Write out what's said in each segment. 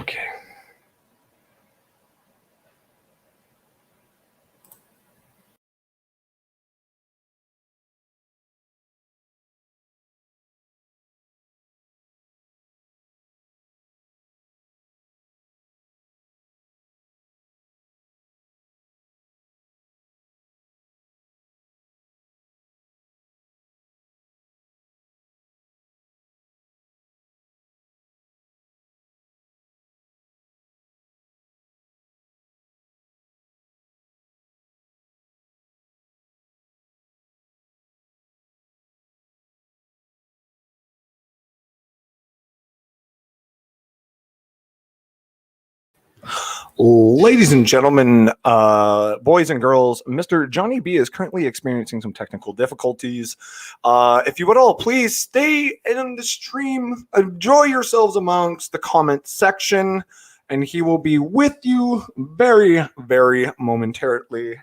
Okay. Ladies and gentlemen, boys and girls, Mr. Johnny B is currently experiencing some technical difficulties. If you would all please stay in the stream, enjoy yourselves amongst the comment section, and he will be with you very, very momentarily.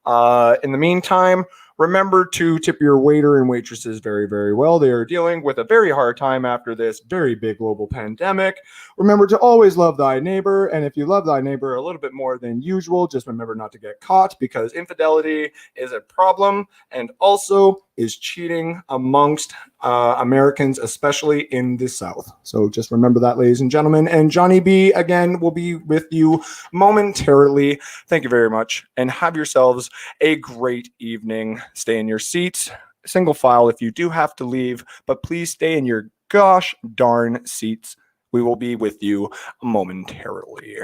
In the meantime, remember to tip your waiter and waitresses very, very well. They are dealing with a very hard time after this very big global pandemic. Remember to always love thy neighbor, and if you love thy neighbor a little bit more than usual, just remember not to get caught, because infidelity is a problem and also is cheating amongst Americans, especially in the South. So just remember that, ladies and gentlemen. And Johnny B, again, will be with you momentarily. Thank you very much, and have yourselves a great evening. Stay in your seats, single file if you do have to leave, but please stay in your gosh darn seats. We will be with you momentarily.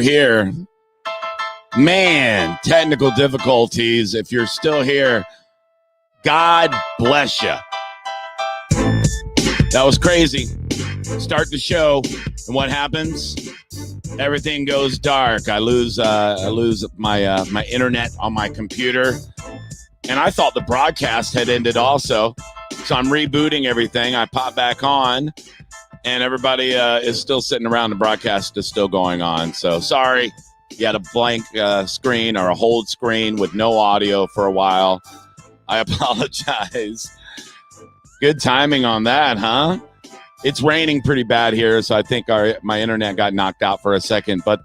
here. Man, technical difficulties. If you're still here, God bless you. That was crazy. Start the show, and what happens? Everything goes dark. I lose my my internet on my computer, and I thought the broadcast had ended also. So I'm rebooting everything. I pop back on, and everybody is still sitting around. The broadcast is still going on. So sorry, you had a blank screen or a hold screen with no audio for a while. I apologize. Good timing on that, huh? It's raining pretty bad here, so I think my internet got knocked out for a second, but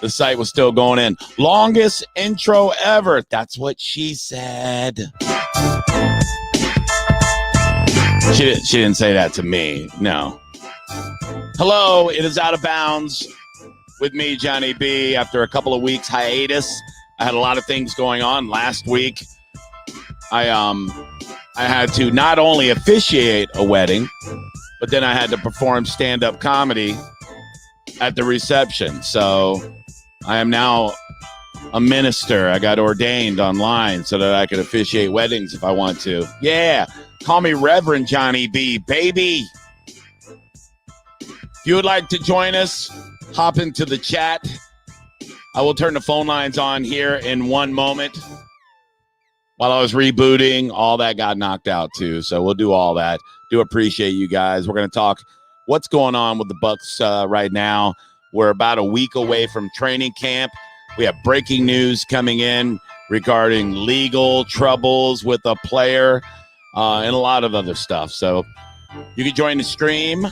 the site was still going in. Longest intro ever. That's what she said. She didn't say that to me. No. Hello, it is Out of Bounds with me, Johnny B. After a couple of weeks hiatus, I had a lot of things going on. Last week, I had to not only officiate a wedding, but then I had to perform stand-up comedy at the reception. So I am now a minister. I got ordained online so that I could officiate weddings if I want to. Yeah, call me Reverend Johnny B, baby. If you would like to join us, hop into the chat. I will turn the phone lines on here in one moment. While I was rebooting, all that got knocked out too. So we'll do all that. Do appreciate you guys. We're going to talk what's going on with the Bucks right now. We're about a week away from training camp. We have breaking news coming in regarding legal troubles with a player and a lot of other stuff. So you can join the stream.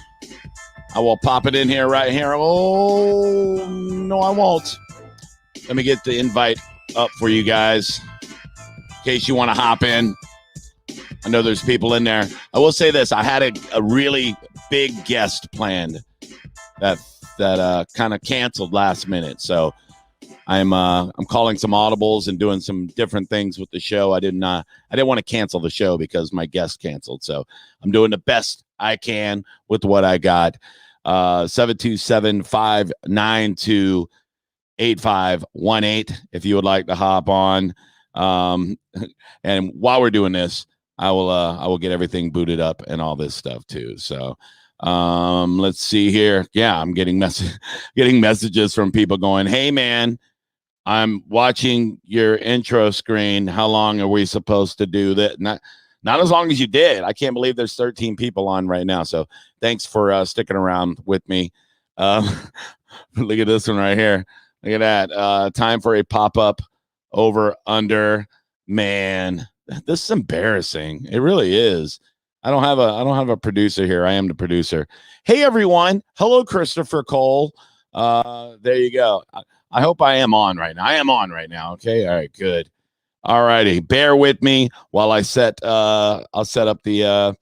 I will pop it in here right here. Oh, no, I won't. Let me get the invite up for you guys in case you want to hop in. I know there's people in there. I will say this. I had a really big guest planned that kind of canceled last minute. So I'm calling some audibles and doing some different things with the show. I didn't want to cancel the show because my guest canceled. So I'm doing the best I can with what I got. 727-592-8518 if you would like to hop on. And while we're doing this, I will get everything booted up and all this stuff too. So let's see here. Yeah, I'm getting messages from people going, "Hey man, I'm watching your intro screen. How long are we supposed to do that?" Not as long as you did. I can't believe there's 13 people on right now. So thanks for sticking around with me. Look at this one right here. Look at that. Time for a pop-up over under. Man, this is embarrassing. It really is. I don't have a producer here. I am the producer. Hey everyone. Hello, Christopher Cole. There you go. I hope I am on right now. I am on right now. Okay. All right, good. All righty. Bear with me while I'll set up the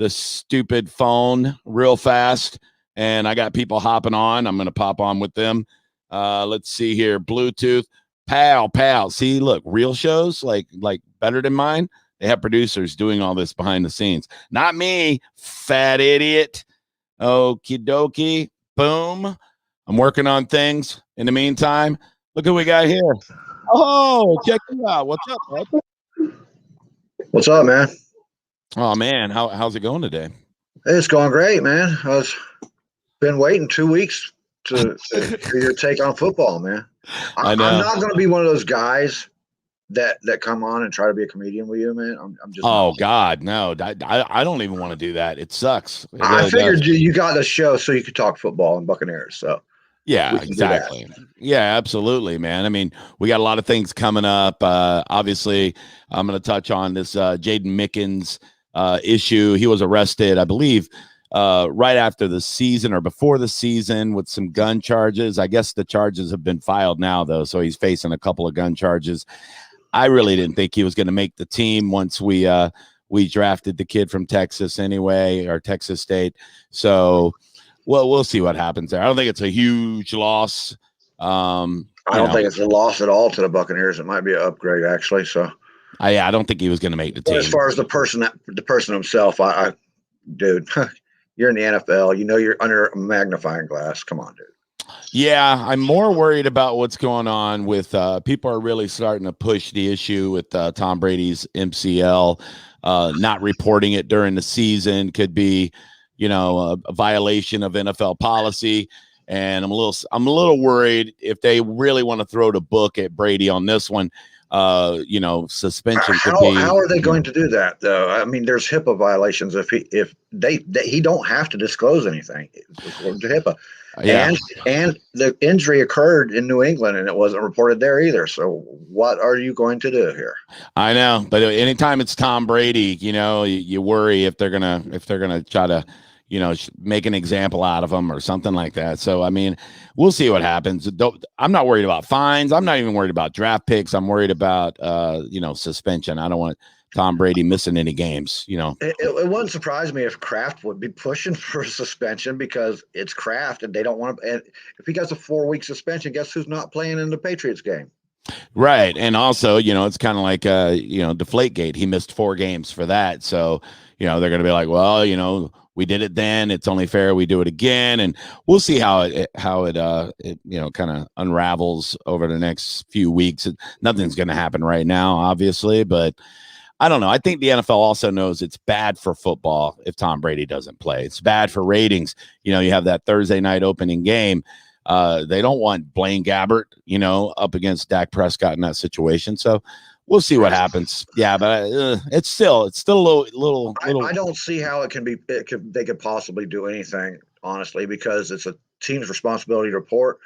stupid phone real fast. And I got people hopping on. I'm gonna pop on with them. Let's see here. Bluetooth. Pow. See, look, real shows like better than mine. They have producers doing all this behind the scenes. Not me, fat idiot. Okie dokie. Boom. I'm working on things. In the meantime, look who we got here. Oh, check you out. What's up, bud? What's up, man? Oh man, how's it going today? It's going great, man. Been waiting 2 weeks to hear your take on football, man. I'm not going to be one of those guys that come on and try to be a comedian with you, man. I'm just. Oh God, no! I don't even want to do that. It sucks. It really I figured you got the show so you could talk football and Buccaneers. So. Yeah, exactly. Yeah, absolutely, man. I mean, we got a lot of things coming up. Obviously, I'm going to touch on this Jaden Mickens issue. He was arrested, I believe, right after the season or before the season with some gun charges. I guess the charges have been filed now, though, so he's facing a couple of gun charges. I really didn't think he was going to make the team once we drafted the kid from Texas anyway, or Texas State. So. Well, we'll see what happens there. I don't think it's a huge loss. I don't think it's a loss at all to the Buccaneers. It might be an upgrade, actually. So, I don't think he was going to make the team. As far as the person himself, dude, you're in the NFL. You know you're under a magnifying glass. Come on, dude. Yeah, I'm more worried about what's going on with people are really starting to push the issue with Tom Brady's MCL. Not reporting it during the season could be, a violation of NFL policy. And I'm a little worried if they really want to throw the book at Brady on this one. Suspension could be. How are they going to do that though? I mean, there's HIPAA violations if he don't have to disclose anything according to HIPAA. Yeah. And the injury occurred in New England and it wasn't reported there either. So what are you going to do here? I know, but anytime it's Tom Brady, you worry if they're gonna try to, make an example out of him or something like that. So I mean, we'll see what happens. I'm not worried about fines. I'm not even worried about draft picks. I'm worried about suspension. I don't want Tom Brady missing any games. It wouldn't surprise me if Kraft would be pushing for a suspension because it's Kraft and they don't want to. And if he gets a 4-week suspension, guess who's not playing in the Patriots game? Right. And also, it's kind of like, Deflategate. He missed 4 games for that. So, they're going to be like, well, we did it then. It's only fair we do it again. And we'll see how it kind of unravels over the next few weeks. Nothing's going to happen right now, obviously, but I don't know. I think the NFL also knows it's bad for football if Tom Brady doesn't play. It's bad for ratings. You have that Thursday night opening game. They don't want Blaine Gabbert, up against Dak Prescott in that situation. So we'll see what happens. Yeah, but it's still a little. I don't see how it can be. They could possibly do anything, honestly, because it's a team's responsibility to report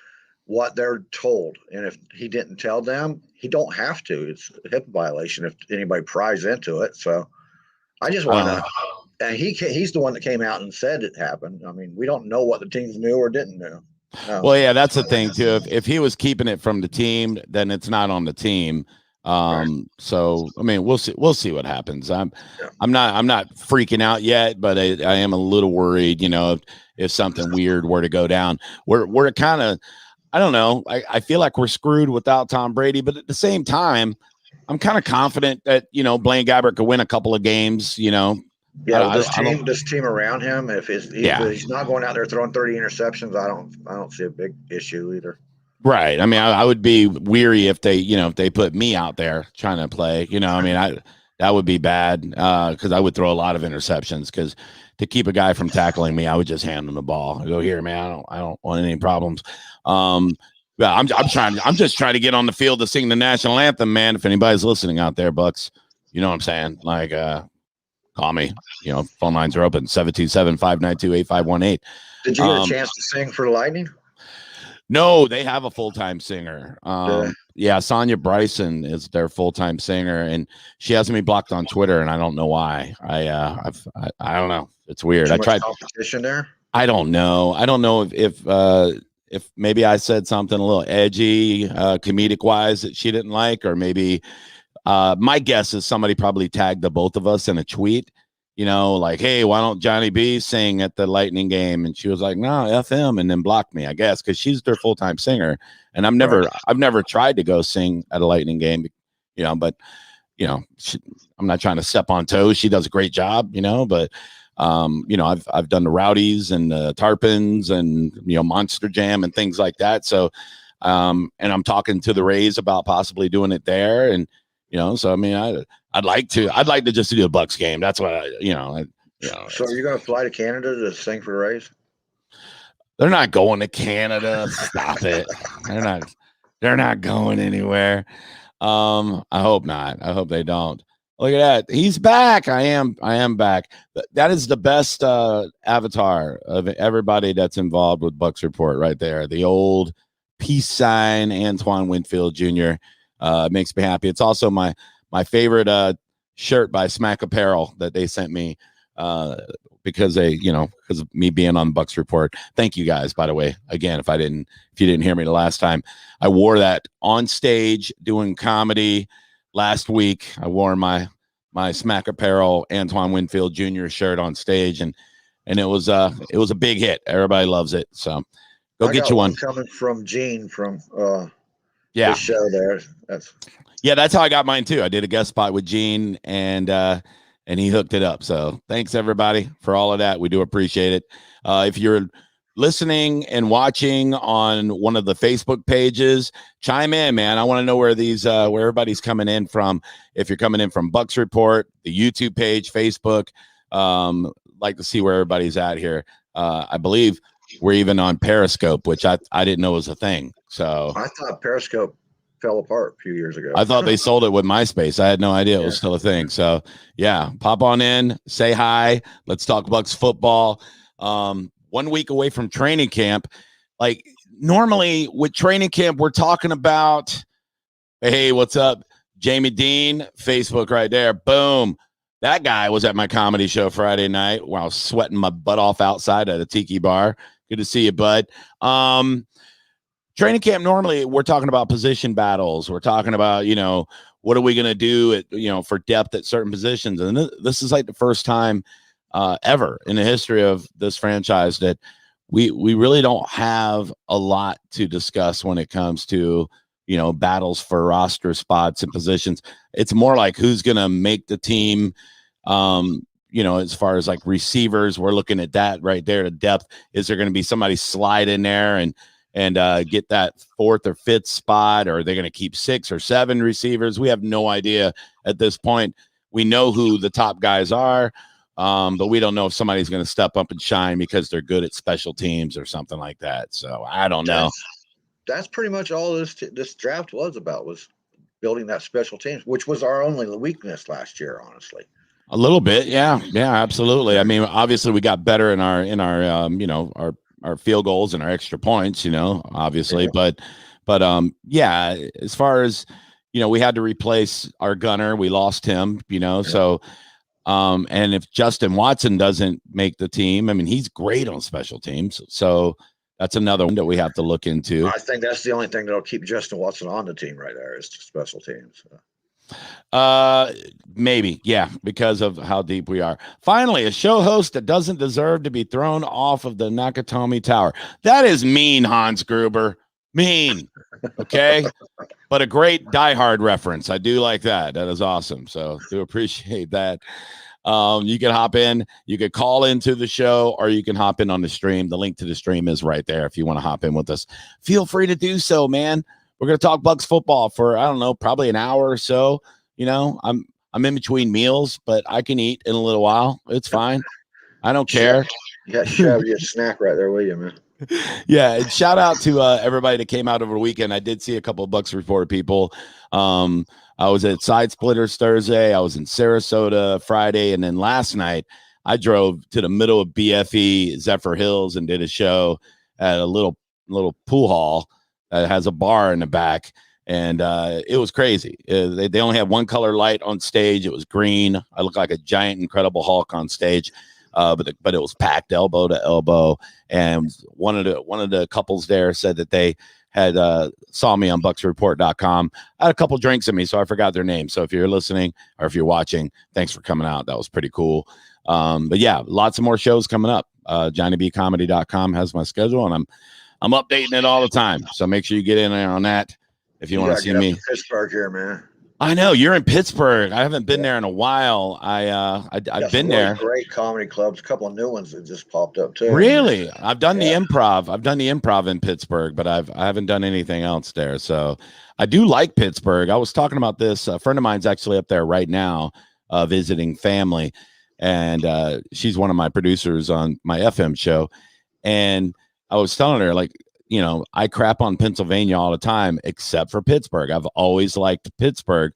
what they're told, and if he didn't tell them, he don't have to. It's a HIPAA violation if anybody pries into it. So I just want to. And he's the one that came out and said it happened. I mean, we don't know what the teams knew or didn't know. No. Well, yeah, that's the thing too. If he was keeping it from the team, then it's not on the team. Right. So I mean, we'll see what happens. I'm not freaking out yet, but I am a little worried, if something weird were to go down. We're kind of, I don't know. I feel like we're screwed without Tom Brady, but at the same time, I'm kind of confident that, Blaine Gabbert could win a couple of games, Yeah, this team around him, if he's not going out there throwing 30 interceptions, I don't see a big issue either. Right. I mean, I would be weary if they put me out there trying to play. That would be bad because I would throw a lot of interceptions. Because to keep a guy from tackling me, I would just hand him the ball. I go, here, man. I don't want any problems. I'm just trying to get on the field to sing the national anthem, man. If anybody's listening out there, Bucks, you know what I'm saying? Like, call me. Phone lines are open. 727-592-8518. Did you get a chance to sing for the Lightning? No, they have a full-time singer. Yeah, Sonia Bryson is their full-time singer, and she has me blocked on Twitter, and I don't know why. I don't know. It's weird. I tried competition there. I don't know. I don't know if maybe I said something a little edgy, comedic-wise that she didn't like, or maybe my guess is somebody probably tagged the both of us in a tweet. Like, hey, why don't Johnny B sing at the Lightning game? And she was like, no, F him, and then blocked me, I guess, because she's their full-time singer. And I've never tried to go sing at a Lightning game, but I'm not trying to step on toes. She does a great job, but I've done the Rowdies and the Tarpons and Monster Jam and things like that. So and I'm talking to the Rays about possibly doing it there. And so I mean, I'd like to just do a Bucks game. That's what So are you going to fly to Canada to sing for the Rays? They're not going to Canada. Stop it. They're not going anywhere. I hope not. I hope they don't. Look at that. He's back. I am back. That is the best avatar of everybody that's involved with Bucks Report right there. The old peace sign, Antoine Winfield Jr. Makes me happy. It's also my favorite shirt by Smack Apparel that they sent me because of me being on Bucks Report. Thank you guys, by the way. Again, if you didn't hear me the last time, I wore that on stage doing comedy last week. I wore my Smack Apparel Antoine Winfield Jr. shirt on stage, and it was a big hit. Everybody loves it. So go get you one. Coming from Gene from the show there. That's how I got mine too. I did a guest spot with Gene, and he hooked it up. So thanks everybody for all of that. We do appreciate it. If you're listening and watching on one of the Facebook pages, chime in, man. I want to know where these where everybody's coming in from. If you're coming in from Bucks Report, the YouTube page, Facebook, like to see where everybody's at here. I believe we're even on Periscope, which I didn't know was a thing. So I thought Periscope fell apart a few years ago. I thought they sold it with MySpace. I had no idea it was still a thing. So yeah, pop on in, say hi. Let's talk Bucks football. 1 week away from training camp. Like normally with training camp, we're talking about, hey, what's up? Jamie Dean, Facebook right there. Boom. That guy was at my comedy show Friday night while I was sweating my butt off outside at a tiki bar. Good to see you, bud. Training camp, normally we're talking about position battles. We're talking about, what are we going to do at, for depth at certain positions. And this is like the first time ever in the history of this franchise that we really don't have a lot to discuss when it comes to, battles for roster spots and positions. It's more like who's going to make the team. As far as like receivers, we're looking at that right there. The depth, is there going to be somebody slide in there and get that 4th or 5th spot, or are they going to keep 6 or 7 receivers? We have no idea at this point. We know who the top guys are, but we don't know if somebody's going to step up and shine because they're good at special teams or something like that. So I don't know. That's pretty much all this draft was about, was building that special teams, which was our only weakness last year, honestly. A little bit, yeah, absolutely. I mean, obviously we got better in our field goals and our extra points, obviously, yeah. but yeah, as far as, we had to replace our gunner, we lost him, yeah. So, and if Justin Watson doesn't make the team, I mean, he's great on special teams. So that's another one that we have to look into. I think that's the only thing that'll keep Justin Watson on the team right there is special teams. Maybe, yeah, because of how deep we are. Finally, a show host that doesn't deserve to be thrown off of the Nakatomi Tower. That is mean, Hans Gruber. Mean. Okay. But a great Die Hard reference. I do like that. That is awesome. So do appreciate that. You can hop in, you could call into the show, or you can hop in on the stream. The link to the stream is right there. If you want to hop in with us, feel free to do so, man. We're going to talk Bucks football for, I don't know, probably an hour or so. I'm in between meals, but I can eat in a little while. It's fine. I don't care. Yeah, shove your snack right there with you, man. Yeah, and shout out to everybody that came out over the weekend. I did see a couple of Bucks Report people. I was at Side Splitters Thursday. I was in Sarasota Friday, and then last night I drove to the middle of BFE Zephyr Hills and did a show at a little pool hall that has a bar in the back, and it was crazy. They only had one color light on stage. It was green. I looked like a giant Incredible Hulk on stage. But it was packed elbow to elbow, and one of the couples there said that they had saw me on bucksreport.com. I had a couple drinks in me, so I forgot their name. So if you're listening or if you're watching, thanks for coming out. That was pretty cool. But yeah, lots of more shows coming up. JohnnyBComedy.com has my schedule, and I'm updating it all the time. So make sure you get in there on that if you want to see me. Pittsburgh here, man. I know you're in Pittsburgh. I haven't been there in a while. I've been there. Great comedy clubs, a couple of new ones that just popped up too. Really? I've done the improv. I've done the improv in Pittsburgh, but I haven't done anything else there. So I do like Pittsburgh. I was talking about this. A friend of mine's actually up there right now, visiting family, and she's one of my producers on my FM show. And I was telling her, like, I crap on Pennsylvania all the time, except for Pittsburgh. I've always liked Pittsburgh.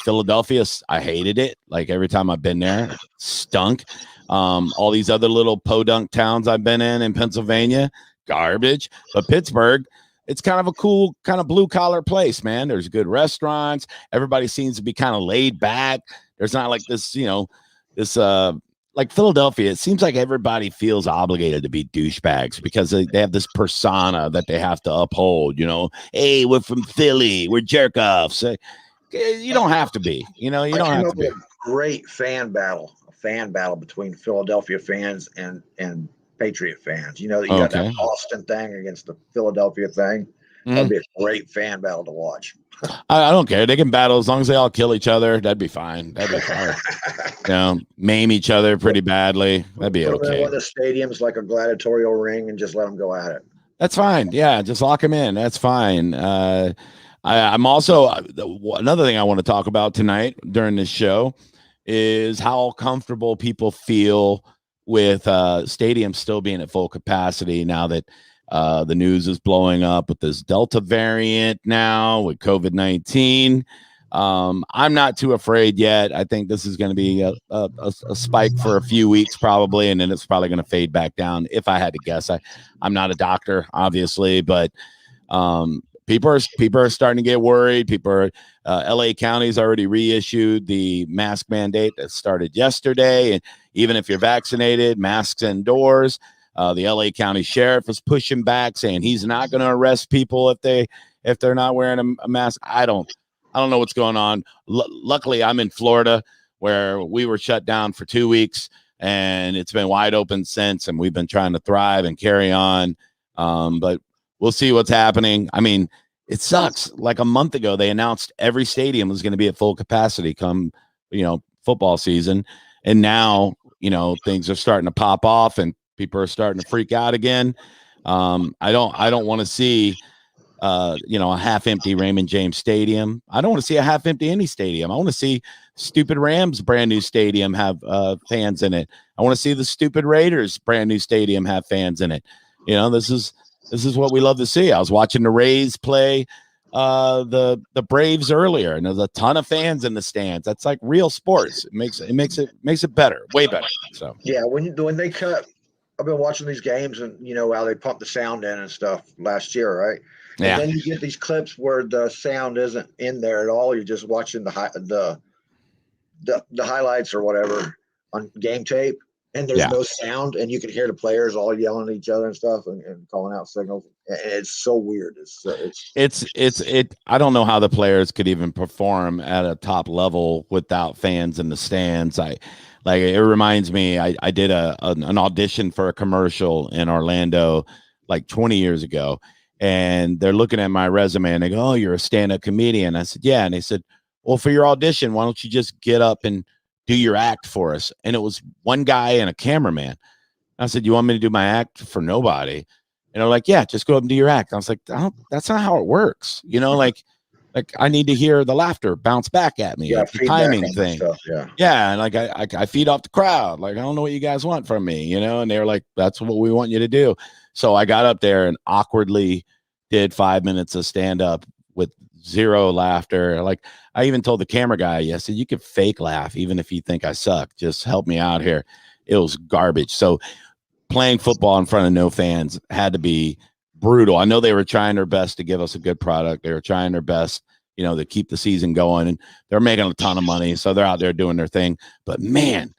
Philadelphia, I hated it. Like every time I've been there, stunk. All these other little podunk towns I've been in Pennsylvania, garbage. But Pittsburgh, it's kind of a cool, kind of blue collar place, man. There's good restaurants. Everybody seems to be kind of laid back. There's not like this, like Philadelphia, it seems like everybody feels obligated to be douchebags because they have this persona that they have to uphold, Hey, we're from Philly. We're jerk-offs. You don't have to be, you don't have to be. A great fan battle between Philadelphia fans and Patriot fans. You got that Boston thing against the Philadelphia thing. That'd be a great fan battle to watch. I don't care. They can battle as long as they all kill each other. That'd be fine. That'd be fine. Maim each other pretty badly. That'd be Put them in okay. one of the stadiums like a gladiatorial ring and just let them go at it. That's fine. Yeah, just lock them in. That's fine. I'm also another thing I want to talk about tonight during this show is how comfortable people feel with stadiums still being at full capacity now that the news is blowing up with this Delta variant now with COVID-19. I'm not too afraid yet. I think this is going to be a spike for a few weeks probably, and then it's probably going to fade back down. If I had to guess, I'm not a doctor, obviously, but people are starting to get worried. LA County's already reissued the mask mandate that started yesterday, and even if you're vaccinated, masks indoors. The LA County sheriff is pushing back, saying he's not going to arrest people if they're not wearing a mask. I don't know what's going on. Luckily, I'm in Florida, where we were shut down for 2 weeks, and it's been wide open since, and we've been trying to thrive and carry on. But we'll see what's happening. I mean, it sucks. Like a month ago, they announced every stadium was going to be at full capacity come, football season, and now, things are starting to pop off, and people are starting to freak out again. I don't want to see a half-empty Raymond James Stadium. I don't want to see a half-empty any stadium. I want to see stupid Rams brand new stadium have fans in it. I want to see the stupid Raiders brand new stadium have fans in it. This is what we love to see. I was watching the Rays play the Braves earlier, and there's a ton of fans in the stands. That's like real sports. It makes it better, way better. So yeah, when they cut, I've been watching these games, and how they pump the sound in and stuff last year, right? Yeah. And then you get these clips where the sound isn't in there at all. You're just watching the highlights or whatever on game tape, and there's no sound, and you can hear the players all yelling at each other and stuff and calling out signals. And it's so weird. I don't know how the players could even perform at a top level without fans in the stands. It reminds me, I did an audition for a commercial in Orlando like 20 years ago, and they're looking at my resume and they go, "Oh, you're a stand-up comedian." I said, "Yeah." And they said, "Well, for your audition, why don't you just get up and do your act for us?" And it was one guy and a cameraman. I said, "You want me to do my act for nobody?" And they're like, "Yeah, just go up and do your act." I was like, "That's not how it works." Like I need to hear the laughter bounce back at me. Yeah, the timing thing. Stuff, yeah. And like I feed off the crowd. Like, I don't know what you guys want from me, and they were like, "That's what we want you to do." So I got up there and awkwardly did 5 minutes of stand up with zero laughter. Like, I even told the camera guy, I said, "You could fake laugh even if you think I suck. Just help me out here." It was garbage. So playing football in front of no fans had to be brutal. I know they were trying their best to give us a good product. They were trying their best, to keep the season going, and they're making a ton of money. So they're out there doing their thing. But man,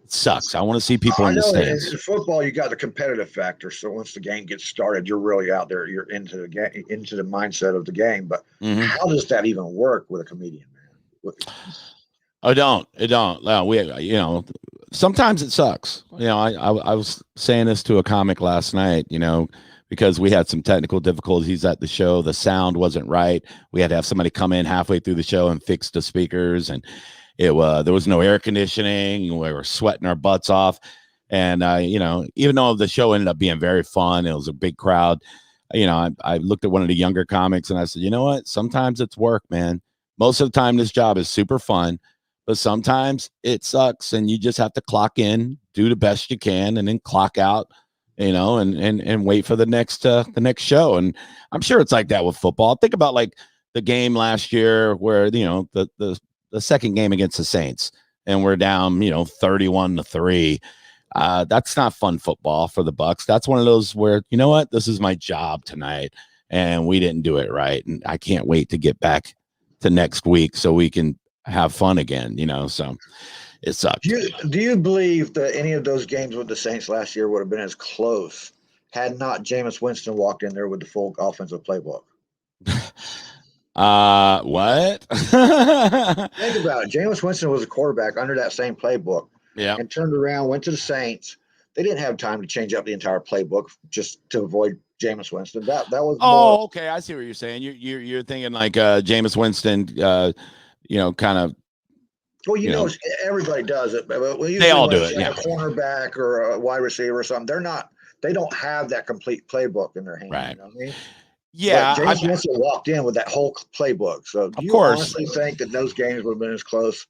it sucks. I want to see people in the stands. In football, you got the competitive factor. So once the game gets started, you're really out there. You're into the game, into the mindset of the game. But how does that even work with a comedian, man? It don't. Sometimes it sucks. I was saying this to a comic last night, because we had some technical difficulties at the show. The sound wasn't right. We had to have somebody come in halfway through the show and fix the speakers, and there was no air conditioning. We were sweating our butts off. And, even though the show ended up being very fun, it was a big crowd. I looked at one of the younger comics and I said, "You know what? Sometimes it's work, man. Most of the time this job is super fun, but sometimes it sucks, and you just have to clock in, do the best you can, and then clock out, and wait for the next show." And I'm sure it's like that with football. Think about like the game last year where, the second game against the Saints, and we're down, 31-3. That's not fun football for the Bucks. That's one of those where, you know what, this is my job tonight, and we didn't do it right. And I can't wait to get back to next week so we can have fun again, so it sucks. Do you believe that any of those games with the Saints last year would have been as close had not Jameis Winston walked in there with the full offensive playbook? What? Think about it. Jameis Winston was a quarterback under that same playbook. Yeah. And turned around, went to the Saints. They didn't have time to change up the entire playbook just to avoid Jameis Winston. That was. Oh, okay. I see what you're saying. You're thinking like Jameis Winston. Kind of. Well, everybody does it, but they all do it. Like a cornerback or a wide receiver or something, they don't have that complete playbook in their hand. Right. You know what I mean? Yeah. James Winston walked in with that whole playbook. So do you honestly think that those games would have been as close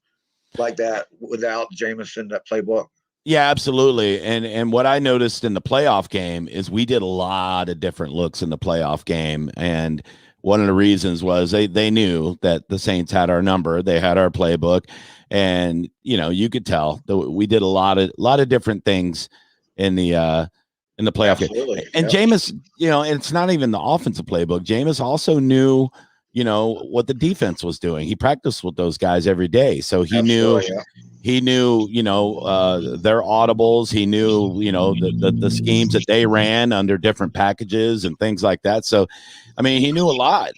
like that without Jameis in that playbook? Yeah, absolutely. And what I noticed in the playoff game is we did a lot of different looks in the playoff game. And one of the reasons was they knew that the Saints had our number. They had our playbook. And, you could tell that we did a lot of different things in the playoff Absolutely. game. And Jameis, it's not even the offensive playbook. Jameis also knew, what the defense was doing. He practiced with those guys every day. So he knew their audibles. He knew, the schemes that they ran under different packages and things like that. So, he knew a lot.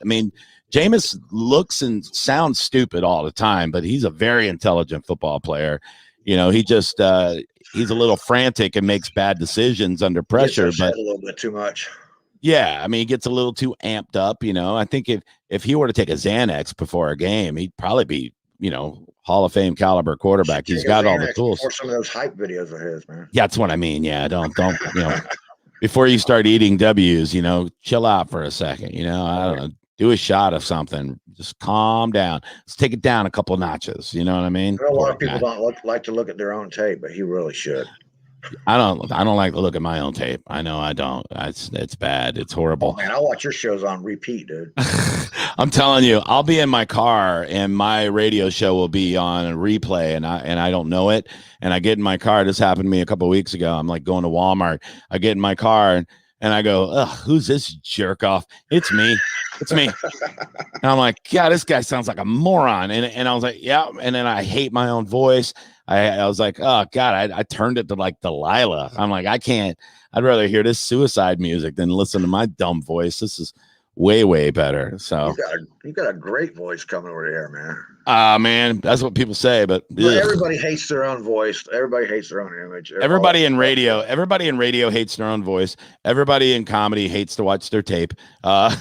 Jameis looks and sounds stupid all the time, but he's a very intelligent football player. He just he's a little frantic and makes bad decisions under pressure, but a little bit too much. Yeah, he gets a little too amped up. I think if he were to take a Xanax before a game, he'd probably be, Hall of Fame caliber quarterback. He's got all the tools. Or some of those hype videos of his, man. Yeah, that's what I mean. Yeah, don't before you start eating W's, chill out for a second. I don't know. Do a shot of something. Just calm down. Let's take it down a couple notches. You know what I mean? A lot of people don't like to look at their own tape, but he really should. I don't like to look at my own tape. I know I don't. It's bad. It's horrible. Oh, man, I'll watch your shows on repeat, dude. I'm telling you, I'll be in my car and my radio show will be on a replay and I don't know it. And I get in my car. This happened to me a couple of weeks ago. I'm like going to Walmart. I get in my car and I go, ugh, who's this jerk off? It's me. It's me. And I'm like, God, this guy sounds like a moron. And I was like, yeah. And then I hate my own voice. I was like, oh God, I turned it to like Delilah. I'm like, I'd rather hear this suicide music than listen to my dumb voice. This is way, way better. So you got a great voice coming over here, man. Man, that's what people say, but everybody hates their own voice. Everybody hates their own image. Everybody in radio hates their own voice. Everybody in comedy hates to watch their tape. I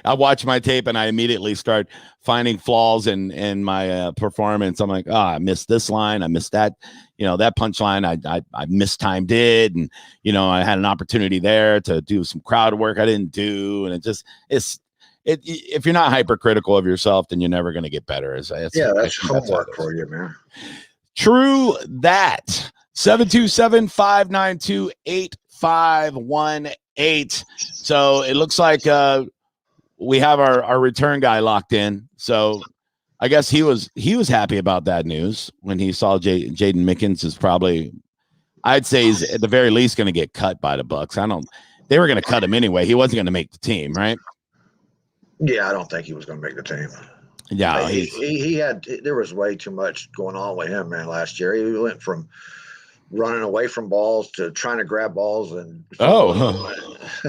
watch my tape and I immediately start finding flaws in my performance. I'm like, I missed this line. I missed that, that punchline. I mistimed it. And, I had an opportunity there to do some crowd work I didn't do. And if you're not hypercritical of yourself, then you're never going to get better. That's homework for you, man. True that. 727-592-8518. So it looks like we have our return guy locked in. So I guess he was happy about that news when he saw Jaden Mickens is probably, I'd say he's at the very least going to get cut by the Bucks. They were going to cut him anyway. He wasn't going to make the team, right? Yeah, I don't think he was going to make the team. Yeah, there was way too much going on with him, man. Last year, he went from running away from balls to trying to grab balls and trying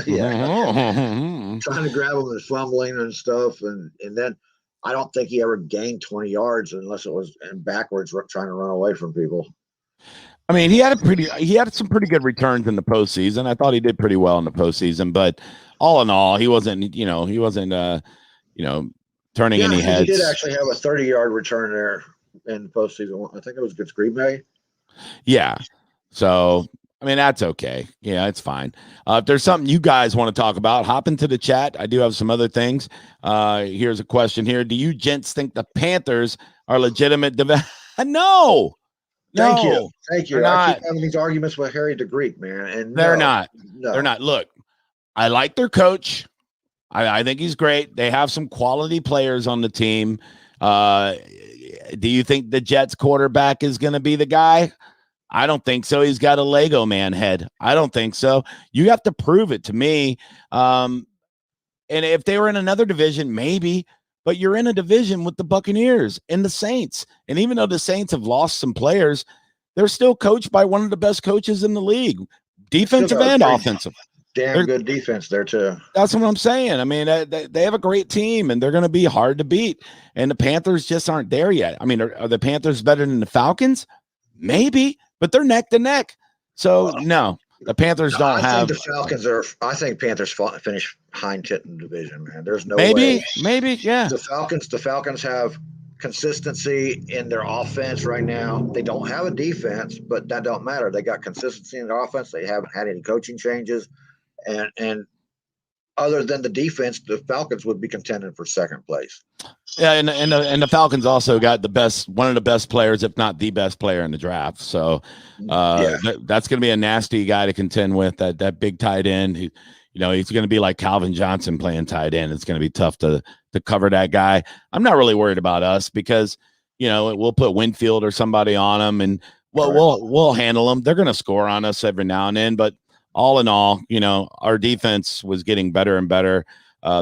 to grab them and fumbling and stuff, and then I don't think he ever gained 20 yards unless it was backwards trying to run away from people. He had some pretty good returns in the postseason. I thought he did pretty well in the postseason, but all in all, he wasn't turning any heads. He did actually have a 30-yard return there in the postseason. I think it was against Green Bay. Yeah. So, that's okay. Yeah, it's fine. If there's something you guys want to talk about, hop into the chat. I do have some other things. Here's a question here. Do you gents think the Panthers are legitimate? No. Thank you. I keep having these arguments with Harry DeGreek, man. And they're not. No. They're not. Look, I like their coach. I think he's great. They have some quality players on the team. Do you think the Jets quarterback is going to be the guy? I don't think so. He's got a Lego man head. I don't think so. You have to prove it to me. And if they were in another division, maybe. But you're in a division with the Buccaneers and the Saints. And even though the Saints have lost some players, they're still coached by one of the best coaches in the league, defensive and offensive. Damn good defense there, too. That's what I'm saying. They have a great team, and they're going to be hard to beat. And the Panthers just aren't there yet. Are the Panthers better than the Falcons? Maybe, but they're neck to neck. So, no. The Panthers don't have. The Falcons are. I think Panthers finish high intent in the division, man. There's no maybe, way. yeah. The Falcons have consistency in their offense right now. They don't have a defense, but that don't matter. They got consistency in their offense. They haven't had any coaching changes, and other than the defense, the Falcons would be contending for second place. Yeah, and the Falcons also got one of the best players, if not the best player in the draft. So that's going to be a nasty guy to contend with. That big tight end. He's going to be like Calvin Johnson playing tight end. It's going to be tough to cover that guy. I'm not really worried about us because we'll put Winfield or somebody on him, and we'll handle them. They're going to score on us every now and then, but all in all, our defense was getting better and better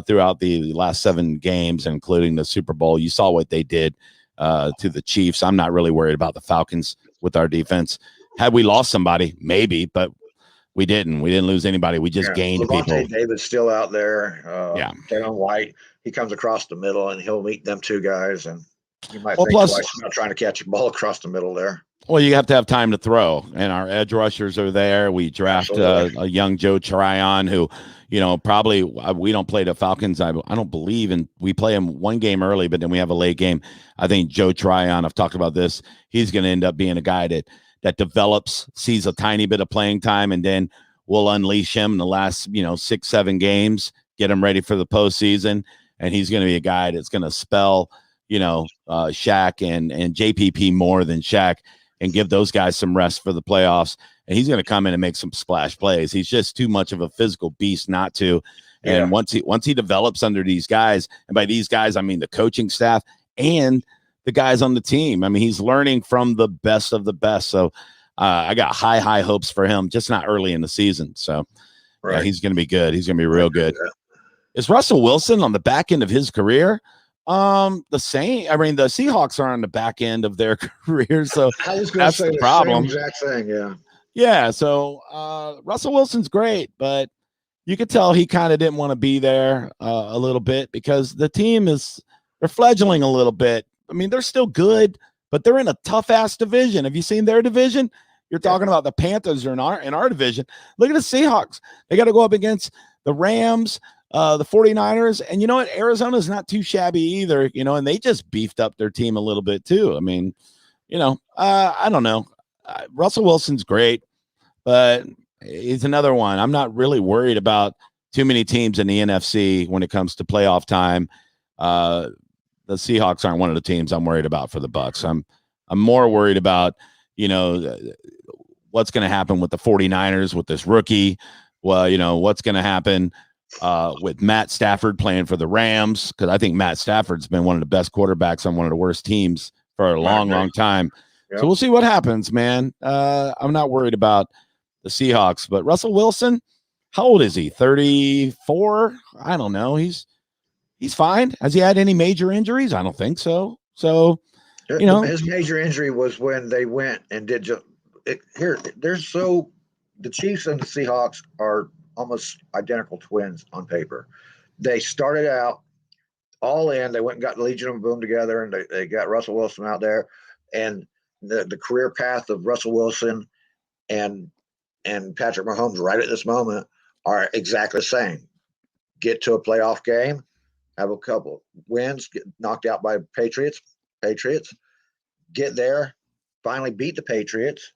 throughout the last 7 games, including the Super Bowl. You saw what they did to the Chiefs. I'm not really worried about the Falcons with our defense. Had we lost somebody, maybe, but we didn't. We didn't lose anybody. We just gained people. David's still out there. Taylor White, he comes across the middle, and he'll meet them 2 guys, and you might think twice about trying to catch a ball across the middle there. Well, you have to have time to throw, and our edge rushers are there. We draft a young Joe Tryon who, probably we don't play the Falcons. I don't believe, and we play him one game early, but then we have a late game. I think Joe Tryon, I've talked about this, he's going to end up being a guy that develops, sees a tiny bit of playing time, and then we'll unleash him in the last, 6-7 games, get him ready for the postseason, and he's going to be a guy that's going to spell, Shaq and JPP more than Shaq, and give those guys some rest for the playoffs. And he's going to come in and make some splash plays. He's just too much of a physical beast not to. And once he develops under these guys, and by these guys, I mean the coaching staff and the guys on the team. I mean, he's learning from the best of the best. So I got high hopes for him, just not early in the season. So he's going to be good. He's going to be real good. Is Russell Wilson on the back end of his career? The same. I mean, the Seahawks are on the back end of their career, so that's the problem. Same exact thing, yeah. So Russell Wilson's great, but you could tell he kind of didn't want to be there a little bit because the team they're fledgling a little bit. I mean, they're still good, but they're in a tough ass division. Have you seen their division? You're talking about the Panthers are in our division. Look at the Seahawks. They got to go up against the Rams, the 49ers, and you know what? Arizona's not too shabby either, and they just beefed up their team a little bit too. I mean, I don't know. Russell Wilson's great, but he's another one. I'm not really worried about too many teams in the NFC when it comes to playoff time. The Seahawks aren't one of the teams I'm worried about for the Bucs. I'm more worried about, what's going to happen with the 49ers with this rookie. Well, what's going to happen with Matt Stafford playing for the Rams, because I think Matt Stafford's been one of the best quarterbacks on one of the worst teams for a long time. Yep. So we'll see what happens, man. I'm not worried about the Seahawks, but Russell Wilson, how old is he? 34? I don't know. He's fine. Has he had any major injuries? I don't think so. So, his major injury was when they went and did the Chiefs and the Seahawks are almost identical twins on paper. They started out all in. They went and got Legion of Boom together, and they got Russell Wilson out there. And the career path of Russell Wilson and Patrick Mahomes right at this moment are exactly the same. Get to a playoff game, have a couple wins, get knocked out by Patriots, get there, finally beat the Patriots,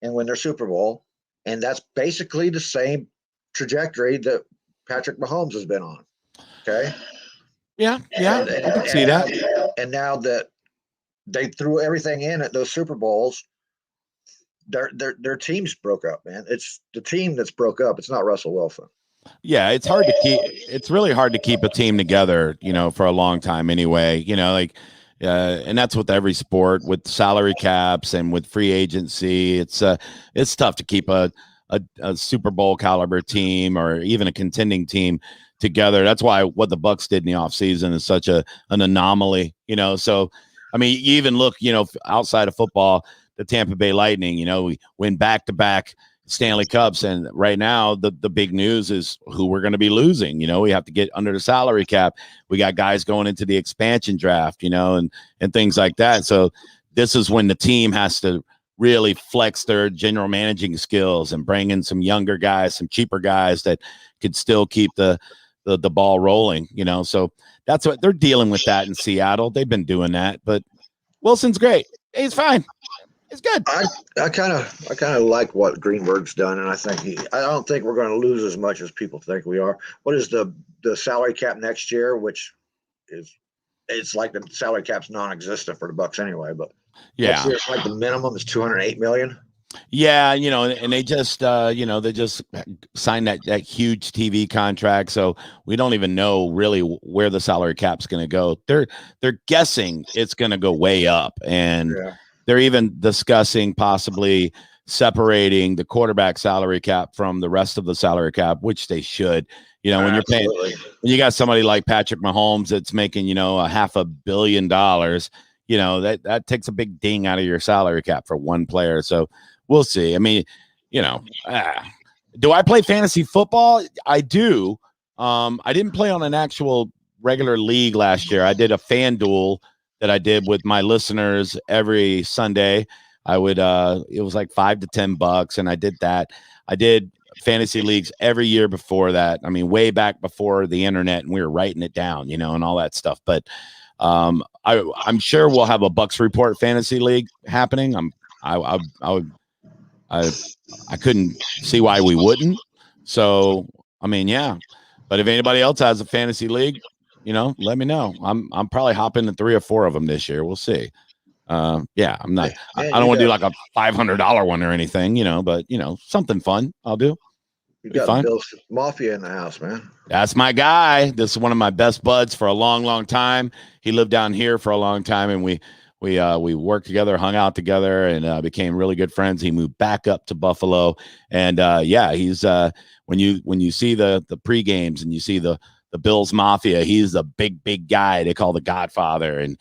and win their Super Bowl. And that's basically the same trajectory that Patrick Mahomes has been on. Okay. Yeah. I can see that. And now that they threw everything in at those Super Bowls, their teams broke up, man. It's the team that's broke up. It's not Russell Wilson. Yeah, it's really hard to keep a team together, for a long time anyway, and that's with every sport, with salary caps and with free agency. It's tough to keep a Super Bowl caliber team or even a contending team together. That's why what the Bucs did in the offseason is such an anomaly, So, I mean, you even look, outside of football, the Tampa Bay Lightning, we win back-to-back Stanley Cups, and right now the big news is who we're going to be losing. We have to get under the salary cap. We got guys going into the expansion draft, and things like that. So this is when the team has to really flex their general managing skills and bring in some younger guys, some cheaper guys that could still keep the ball rolling, you know. So that's what they're dealing with that in Seattle. They've been doing that, but Wilson's great. He's fine. It's good. I kind of like what Greenberg's done, and I don't think we're going to lose as much as people think we are. What is the salary cap next year? Which it's like the salary cap's non-existent for the Bucks anyway. But yeah, it's like the minimum is $208 million. Yeah, you know, and they just they just signed that huge TV contract, so we don't even know really where the salary cap's going to go. They're guessing it's going to go way up, and they're even discussing possibly separating the quarterback salary cap from the rest of the salary cap, which they should. You know, when you're paying, when you got somebody like Patrick Mahomes that's making, you know, $500 million, you know, that takes a big ding out of your salary cap for one player. So we'll see. I mean, you know, do I play fantasy football? I do. I didn't play on an actual regular league last year. I did a FanDuel that I did with my listeners every Sunday. I would it was like $5 to $10, and I did that. I did fantasy leagues every year before that. I mean, way back before the internet, and we were writing it down, you know, and all that stuff. But I'm sure we'll have a Bucks Report fantasy league happening. I couldn't see why we wouldn't. So I mean, yeah. But if anybody else has a fantasy league, you know, let me know. I'm probably hopping to 3 or 4 of them this year. We'll see. Yeah, I'm not. I don't want to do like a $500 one or anything, you know. But you know, something fun I'll do. You got Bill's Mafia in the house, man. That's my guy. This is one of my best buds for a long, long time. He lived down here for a long time, and we worked together, hung out together, and became really good friends. He moved back up to Buffalo, and yeah, he's when you see the pre-games and you see the Bills Mafia, he's a big guy they call the Godfather, and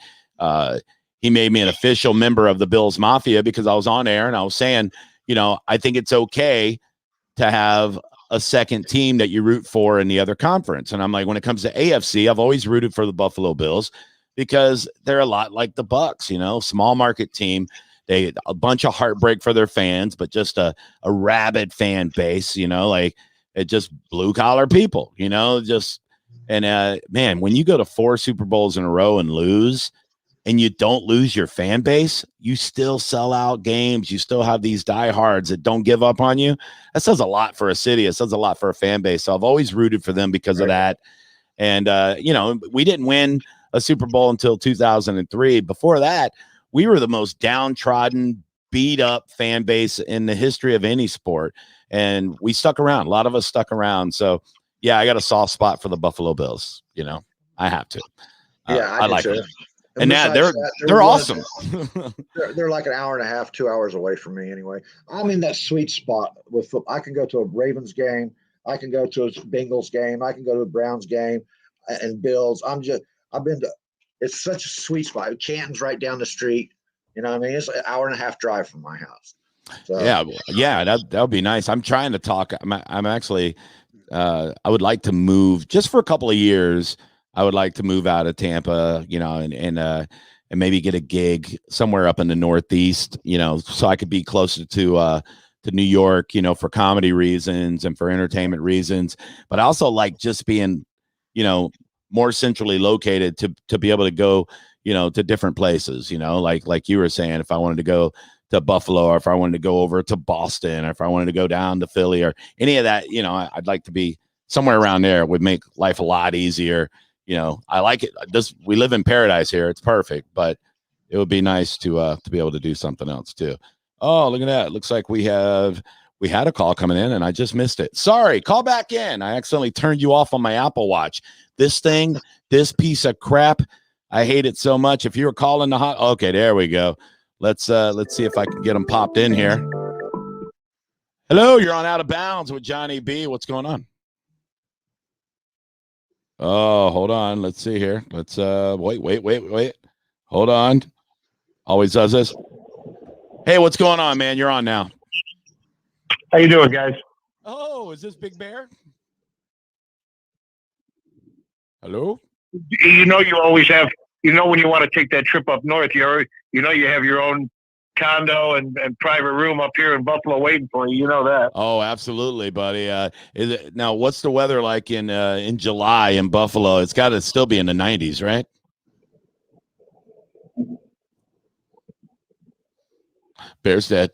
he made me an official member of the Bills Mafia because I was on air and I was saying, you know, I think it's okay to have a second team that you root for in the other conference. And I'm like, when it comes to AFC, I've always rooted for the Buffalo Bills because they're a lot like the Bucks, you know, small market team. They a bunch of heartbreak for their fans, but just a rabid fan base, you know, like it just blue collar people, you know, just and man, when you go to 4 Super Bowls in a row and lose, and you don't lose your fan base, you still sell out games. You still have these diehards that don't give up on you. That says a lot for a city. It says a lot for a fan base. So I've always rooted for them because of that. And, you know, we didn't win a Super Bowl until 2003. Before that, we were the most downtrodden, beat up fan base in the history of any sport. And we stuck around. A lot of us stuck around. So, yeah, I got a soft spot for the Buffalo Bills. You know, I have to. Yeah, I like it. And now they're awesome. They're like an hour and a half, 2 hours away from me anyway. I'm in that sweet spot with football. I can go to a Ravens game. I can go to a Bengals game. I can go to a Browns game and Bills. It's such a sweet spot. Canton's right down the street. You know what I mean? It's an hour and a half drive from my house. So, yeah, that would be nice. I'm trying to talk. I'm actually, I would like to move just for a couple of years. I would like to move out of Tampa, you know, and maybe get a gig somewhere up in the Northeast, you know, so I could be closer to New York, you know, for comedy reasons and for entertainment reasons. But I also like just being, you know, more centrally located to be able to go, you know, to different places, you know, like you were saying, if I wanted to go to Buffalo or if I wanted to go over to Boston or if I wanted to go down to Philly or any of that, you know, I'd like to be somewhere around there. It would make life a lot easier. You know, I like it. We live in paradise here. It's perfect, but it would be nice to be able to do something else too. Oh, look at that. Looks like we had a call coming in and I just missed it. Sorry, call back in. I accidentally turned you off on my Apple Watch. This piece of crap. I hate it so much. If you were calling the hot, okay, there we go. Let's see if I can get them popped in here. Hello, you're on Out of Bounds with Johnny B. What's going on? Oh, hold on. Let's see here. Let's wait. Hold on. Always does this. Hey, what's going on, man? You're on now. How you doing, guys? Oh, is this Big Bear? Hello? You know, you always have, you know, when you want to take that trip up north, you have your own condo and private room up here in Buffalo waiting for you. You know that. Oh, absolutely, buddy. Is it now? What's the weather like in July in Buffalo? It's got to still be in the 90s, right? Bear's dead.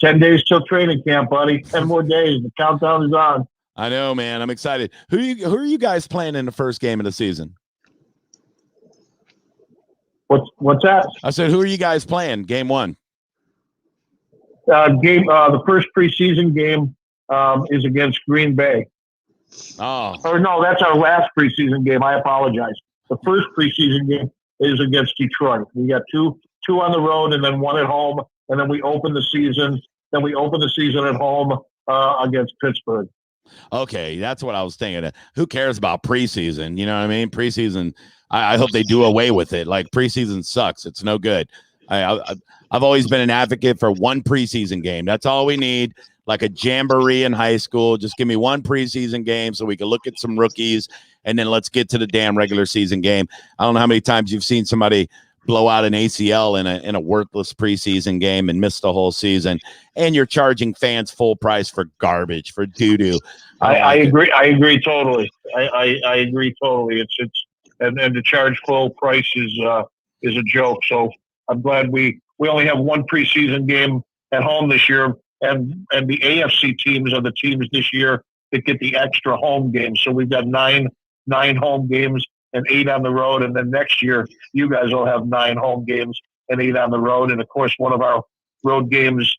10 days till training camp, buddy. 10 more days. The countdown is on. I know, man. I'm excited. Who are you guys playing in the first game of the season? What's that? I said, who are you guys playing? Game one. The first preseason game is against Green Bay. Oh. Or no, that's our last preseason game. I apologize. The first preseason game is against Detroit. We got two on the road and then one at home, and then we open the season. Then we open the season at home against Pittsburgh. Okay, that's what I was thinking. Who cares about preseason? You know what I mean? Preseason. I hope they do away with it. Like, preseason sucks. It's no good. I've always been an advocate for one preseason game. That's all we need. Like a jamboree in high school. Just give me one preseason game so we can look at some rookies, and then let's get to the damn regular season game. I don't know how many times you've seen somebody blow out an ACL in a worthless preseason game and miss the whole season, and you're charging fans full price for garbage, for doo-doo. I agree. I agree totally. I agree totally. It's and to charge full price is a joke. So I'm glad we only have one preseason game at home this year, and the AFC teams are the teams this year that get the extra home games. So we've got nine home games and 8 on the road, and then next year you guys will have 9 home games and 8 on the road. And of course, one of our road games.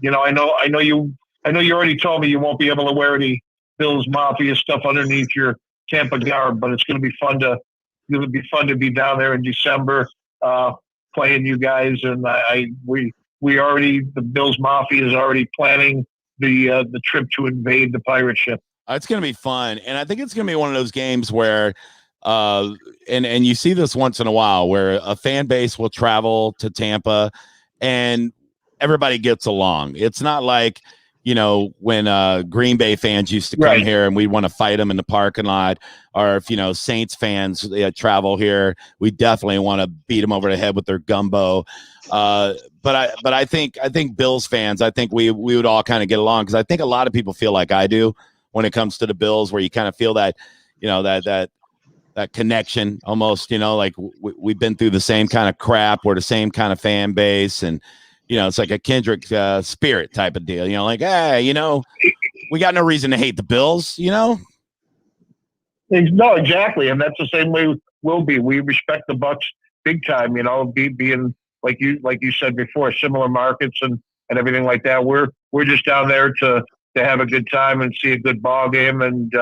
You know, I know you already told me you won't be able to wear any Bills Mafia stuff underneath your Tampa garb, but it's going to be fun to be down there in December playing you guys. And we already, the Bills Mafia is already planning the trip to invade the pirate ship. It's going to be fun, and I think it's going to be one of those games where. And you see this once in a while where a fan base will travel to Tampa and everybody gets along. It's not like, you know, when Green Bay fans used to come here and we want to fight them in the parking lot, or if, you know, Saints fans travel here, we definitely want to beat them over the head with their gumbo. But I think Bills fans, I think we would all kind of get along, because I think a lot of people feel like I do when it comes to the Bills, where you kind of feel that, you know, that connection almost, you know, like we've been through the same kind of crap. We're the same kind of fan base. And, you know, it's like a kindred spirit type of deal, you know, like, hey, you know, we got no reason to hate the Bills, you know? No, exactly. And that's the same way we'll be. We respect the Bucks big time, you know, being like you said before, similar markets and everything like that. We're just down there to have a good time and see a good ball game. And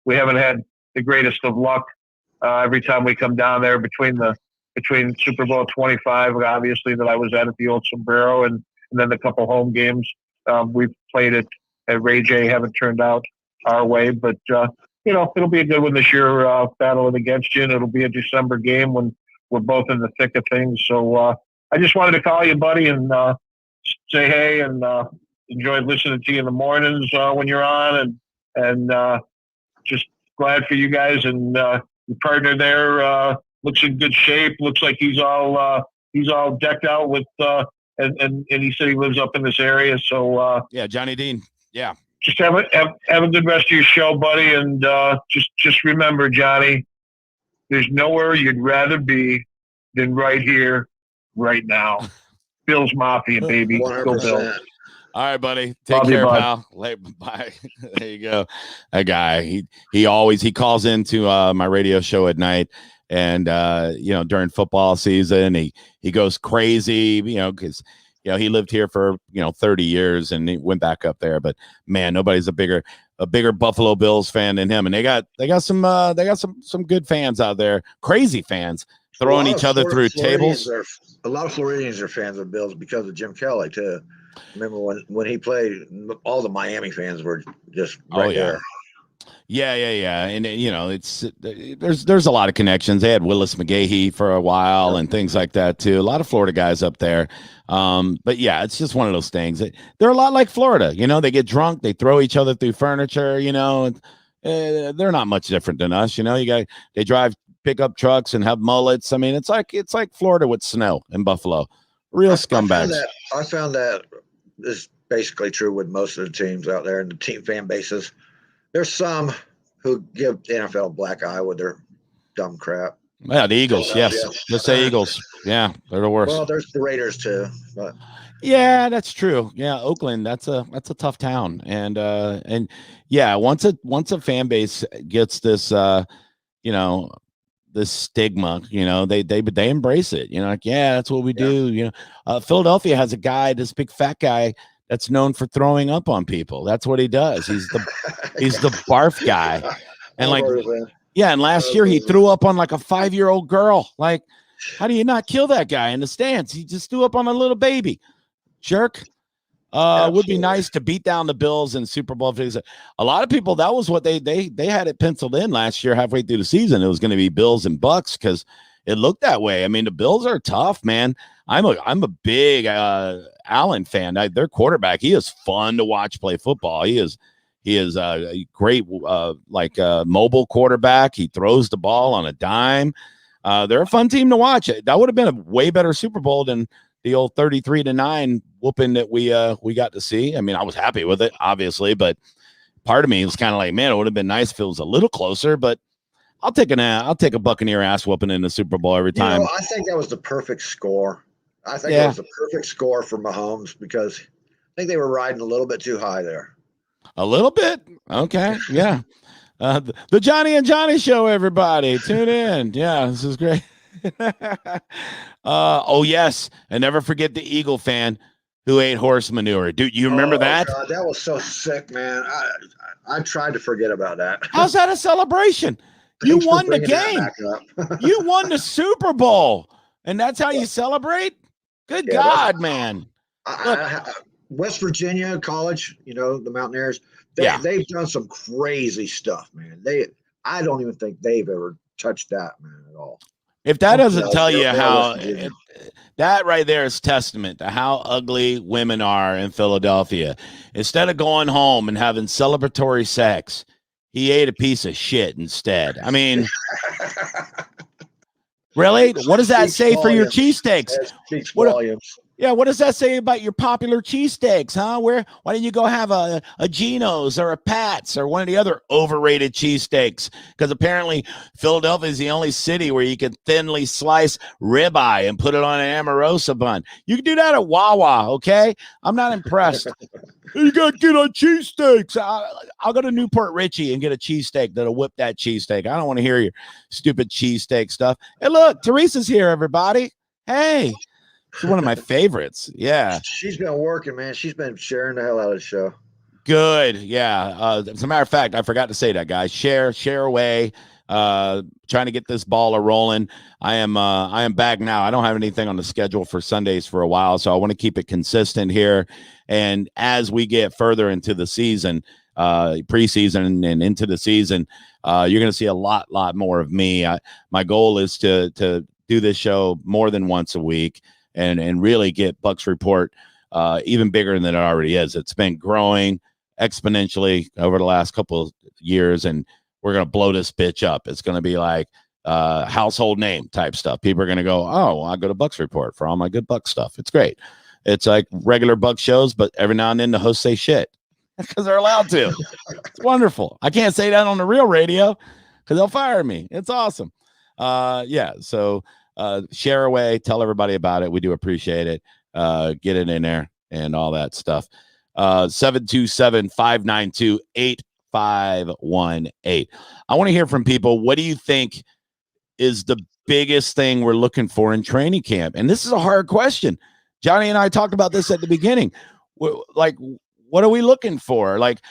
we haven't had the greatest of luck every time we come down there between Super Bowl 25, obviously, that I was at the old Sombrero, and then the couple home games we've played at Ray J haven't turned out our way. But, you know, it'll be a good one this year, battling against you, and it'll be a December game when we're both in the thick of things. So I just wanted to call you, buddy, and say hey, and enjoyed listening to you in the mornings when you're on, and just glad for you guys. And your partner there looks in good shape. Looks like he's all decked out with and he said he lives up in this area. So yeah, Johnny Dean. Yeah. Just have a good rest of your show, buddy. And just remember, Johnny, there's nowhere you'd rather be than right here, right now. Bills Mafia, baby. 100%. Go Bills. All right, buddy. Take care, pal. Bye. There you go. That guy, he calls into my radio show at night, and you know, during football season, he goes crazy, you know, because you know, he lived here for, you know, 30 years and he went back up there. But man, nobody's a bigger Buffalo Bills fan than him. And they got some good fans out there, crazy fans, throwing each other through tables. A lot of Floridians are fans of Bills because of Jim Kelly too. Remember when he played, all the Miami fans were just right there. Yeah. And you know, there's a lot of connections. They had Willis McGahee for a while and things like that too. A lot of Florida guys up there. But yeah, it's just one of those things. They're a lot like Florida. You know, they get drunk, they throw each other through furniture. You know, they're not much different than us. You know, they drive pickup trucks and have mullets. I mean, it's like Florida with snow in Buffalo. Real scumbags. I found that is basically true with most of the teams out there and the team fan bases. There's some who give the NFL a black eye with their dumb crap. Yeah, the Eagles. Yes, let's say Eagles. Yeah, they're the worst. Well, there's the Raiders too, but yeah, that's true. Yeah, Oakland. That's a tough town, and yeah, once a fan base gets this, this stigma, they embrace it. Like, yeah, that's what we do. Philadelphia has a guy, this big fat guy, that's known for throwing up on people. That's what he does. He's the barf guy, and and last year he threw up on like a 5-year-old girl. Like, how do you not kill that guy in the stands? He just threw up on a little baby. Jerk. Would be nice to beat down the Bills in Super Bowl. A lot of people, that was what they had it penciled in last year, halfway through the season. It was going to be Bills and Bucks because it looked that way. I mean, the Bills are tough, man. I'm a big Allen fan. Their quarterback, he is fun to watch play football. He is a great mobile quarterback. He throws the ball on a dime. They're a fun team to watch. That would have been a way better Super Bowl than the old 33-9 whooping that we got to see. I mean, I was happy with it, obviously, but part of me was kind of like, man, it would have been nice if it was a little closer. But I'll take a Buccaneer ass whooping in the Super Bowl every time. I think that was the perfect score. I think it was the perfect score for Mahomes because I think they were riding a little bit too high there. A little bit, okay, yeah. The Johnny and Johnny Show, everybody, tune in. Yeah, this is great. Oh yes, and never forget the Eagle fan who ate horse manure. Dude, you remember that? God, that was so sick, man. I tried to forget about that. How's that a celebration? You won the game. You won the Super Bowl, and that's how you celebrate? Good God, man. West Virginia College, the Mountaineers, they've done some crazy stuff, man. I don't even think they've ever touched that, man, at all. If that doesn't tell you how that right there is testament to how ugly women are in Philadelphia. Instead of going home and having celebratory sex, he ate a piece of shit instead. I mean, really? What does that say for your cheesesteaks? Yeah, what does that say about your popular cheesesteaks, huh? Why don't you go have a Geno's or a Pat's or one of the other overrated cheesesteaks? Because apparently Philadelphia is the only city where you can thinly slice ribeye and put it on an Amorosa bun. You can do that at Wawa, okay? I'm not impressed. You got to get on cheesesteaks. I'll go to Newport Richie and get a cheesesteak that'll whip that cheesesteak. I don't want to hear your stupid cheesesteak stuff. Hey, look, Teresa's here, everybody. Hey. She's one of my favorites. Yeah. She's been working, man. She's been sharing the hell out of the show. Good. Yeah. As a matter of fact, I forgot to say that, guys. Share away. Trying to get this ball rolling. I am back now. I don't have anything on the schedule for Sundays for a while, so I want to keep it consistent here. And as we get further into the season, preseason and into the season, you're going to see a lot more of me. My goal is to do this show more than once a week. And really get Bucks Report even bigger than it already is. It's been growing exponentially over the last couple of years, and we're going to blow this bitch up. It's going to be like household name type stuff. People are going to go, oh, well, I go to Bucks Report for all my good Bucks stuff. It's great. It's like regular Bucks shows, but every now and then the hosts say shit because they're allowed to. It's wonderful. I can't say that on the real radio because they'll fire me. It's awesome. So share away, tell everybody about it. We do appreciate it. Get it in there and all that stuff. 727-592-8518. I want to hear from people. What do you think is the biggest thing we're looking for in training camp? And this is a hard question. Johnny and I talked about this at the beginning. Like, what are we looking for? Like,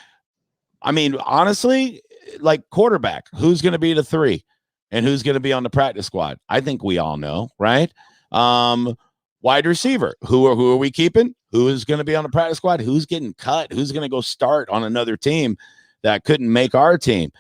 I mean, honestly, like quarterback, who's going to be the 3? And who's going to be on the practice squad? I think we all know, right? Wide receiver. Who are we keeping? Who is going to be on the practice squad? Who's getting cut? Who's going to go start on another team that couldn't make our team?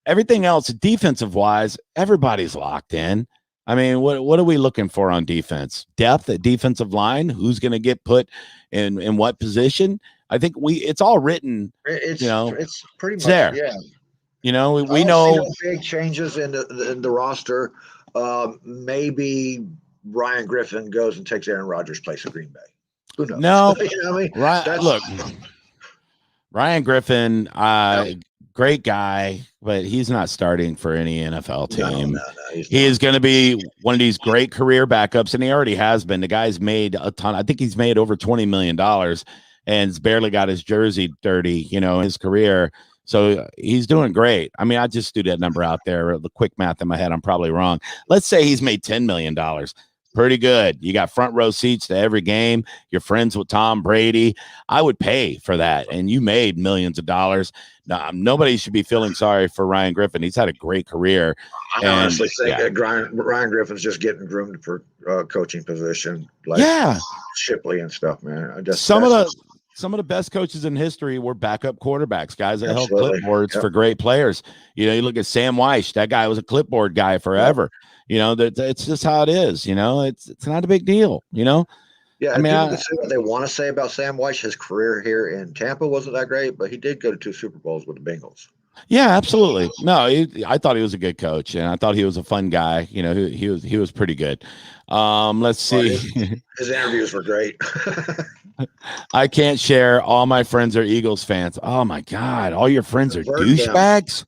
Everything else, defensive wise, everybody's locked in. I mean, what are we looking for on defense? Depth at defensive line. Who's going to get put in what position? I think it's all written. It's pretty much there. Yeah. We know big changes in the roster. Maybe Ryan Griffin goes and takes Aaron Rodgers' place at Green Bay. Who knows? No, you know what I mean? right. Look, Ryan Griffin, great guy, but he's not starting for any NFL team. No, he is going to be one of these great career backups, and he already has been. The guy's made a ton. I think he's made over $20 million and has barely got his jersey dirty, in his career. So he's doing great. I mean, I just threw that number out there. The quick math in my head, I'm probably wrong. Let's say he's made $10 million. Pretty good. You got front row seats to every game. You're friends with Tom Brady. I would pay for that. And you made millions of dollars. Now, nobody should be feeling sorry for Ryan Griffin. He's had a great career. I honestly think that Ryan Griffin's just getting groomed for coaching position. Like Shipley and stuff, man. Some of the best coaches in history were backup quarterbacks, guys that held clipboards for great players. You look at Sam Weiss. That guy was a clipboard guy forever. It's just how it is. It's not a big deal. Yeah, I mean, people can say what they want to say about Sam Weiss. His career here in Tampa wasn't that great, but he did go to 2 Super Bowls with the Bengals. Yeah, absolutely. No, I thought he was a good coach, and I thought he was a fun guy. He was pretty good. Let's see. His interviews were great. I can't share. All my friends are Eagles fans. Oh my God, all your friends are douchebags.